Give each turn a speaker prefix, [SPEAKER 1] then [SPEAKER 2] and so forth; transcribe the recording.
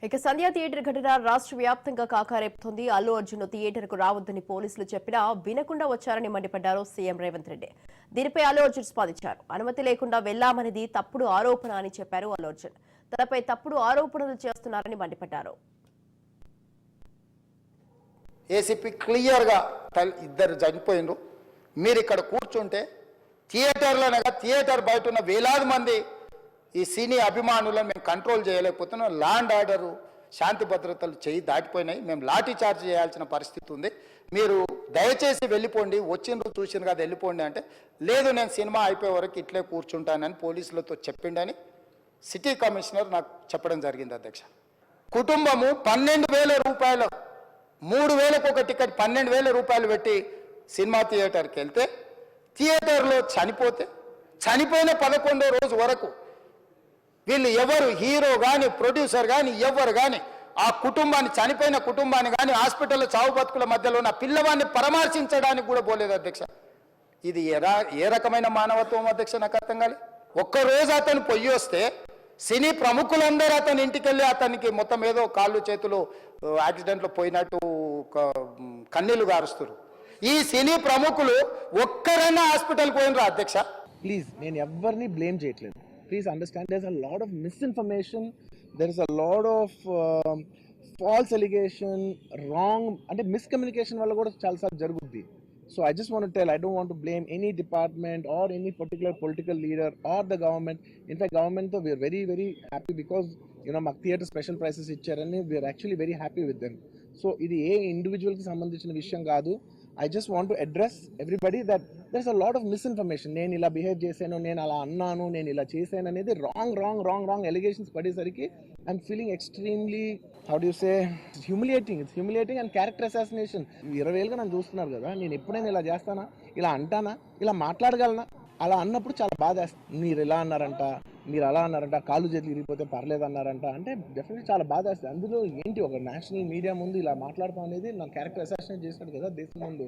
[SPEAKER 1] ఇక సంధ్యా థియేటర్ ఘటన రాష్ట్ర వ్యాప్తంగా కాకారేపుతోంది. అల్లు అర్జున్ థియేటర్ కు రావద్దని పోలీసులు చెప్పినా వినకుండా వచ్చారని మండిపడ్డారు సీఎం రేవంత్ రెడ్డి. దీనిపై అల్లు అర్జున్ స్పందించారు. అనుమతి లేకుండా వెళ్లామనేది తప్పుడు ఆరోపణ అని చెప్పారు అల్లు అర్జున్. తనపై తప్పుడు ఆరోపణలు చేస్తున్నారని మండిపడ్డారు.
[SPEAKER 2] ఏసీపీ క్లియర్గా ఇద్దరు చనిపోయినరు. మీరు ఇక్కడ కూర్చుంటే థియేటర్ బయట ఉన్న వేలాది మంది ఈ సినీ అభిమానులను మేము కంట్రోల్ చేయలేకపోతున్నాం. ల్యాండ్ ఆర్డరు శాంతి భద్రతలు చేయి దాటిపోయినాయి. మేము లాఠీ చార్జ్ చేయాల్సిన పరిస్థితి ఉంది. మీరు దయచేసి వెళ్ళిపోండి, వచ్చిండ్రు చూసిండ్రు కదా వెళ్ళిపోండి అంటే, లేదు నేను సినిమా అయిపోయే వరకు ఇట్లే కూర్చుంటానని పోలీసులతో చెప్పిండని సిటీ కమిషనర్ నాకు చెప్పడం జరిగింది అధ్యక్ష. కుటుంబము 12,000 రూపాయలు, 3,000కు ఒక టికెట్ 12,000 రూపాయలు పెట్టి సినిమా థియేటర్కి వెళ్తే థియేటర్లో చనిపోయిన 11వ రోజు వరకు వీళ్ళు ఎవరు హీరో కానీ ప్రొడ్యూసర్ కానీ ఎవరు కానీ ఆ కుటుంబాన్ని, చనిపోయిన కుటుంబాన్ని కానీ హాస్పిటల్లో చావు బతుకుల మధ్యలో ఉన్న పిల్లవాడిని పరామర్శించడానికి కూడా పోలేదు అధ్యక్ష. ఇది ఏ రకమైన మానవత్వం అధ్యక్ష? నాకు అర్థం కాలే. ఒక్కరోజు అతను పొయ్యి వస్తే సినీ ప్రముఖులందరూ అతని ఇంటికి వెళ్ళి అతనికి మొత్తం ఏదో కాళ్ళు చేతులు యాక్సిడెంట్లో పోయినట్టు కన్నీళ్లు గారుస్తారు. ఈ సినీ ప్రముఖులు ఒక్కరైనా హాస్పిటల్కి పోయినరా అధ్యక్ష?
[SPEAKER 3] ప్లీజ్, నేను ఎవరిని బ్లేమ్ చేయట్లేదు. Please understand, there's a lot of misinformation, there is a lot of false allegation, wrong and miscommunication valla kuda chaala saarlu jaruguddi. So I just want to tell, I don't want to blame any department or any particular political leader or the government. In fact, government though, we are very very happy because maku theatre special prices ichcharani, we are actually very happy with them. So idi A individual ki sambandhinchina vishayam kaadu. I just want to address everybody that there's a lot of misinformation. నేను ఇలా behave చేశాను, నేను అలా అన్నాను, నేను ఇలా చేశాను అనేది రాంగ్ ఎలిగేషన్స్ పడేసరికి I'm feeling extremely, how do you say, humiliating and character assassination. 20 ఏళ్ళుగా నన్ను చూస్తున్నారు కదా, నేను ఎప్పుడైనా ఇలా చేస్తానా, ఇలా అంటానా, ఇలా మాట్లాడగలనా? అలా అన్నప్పుడు చాలా బాధ వేస్తుంది. మీరు ఇలా అన్నారంట, మీరు అలా అన్నారంట, కాళ్ళు చేతులు ఇరిగిపోతే పర్లేదు అన్నారంట అంటే డెఫినెట్లీ చాలా బాధ వేస్తుంది. అందులో ఏంటి, ఒక నేషనల్ మీడియా ముందు ఇలా మాట్లాడతాం అనేది నా క్యారెక్టర్ అసాసినేట్ చేసినట్టు కదా దేశం ముందు.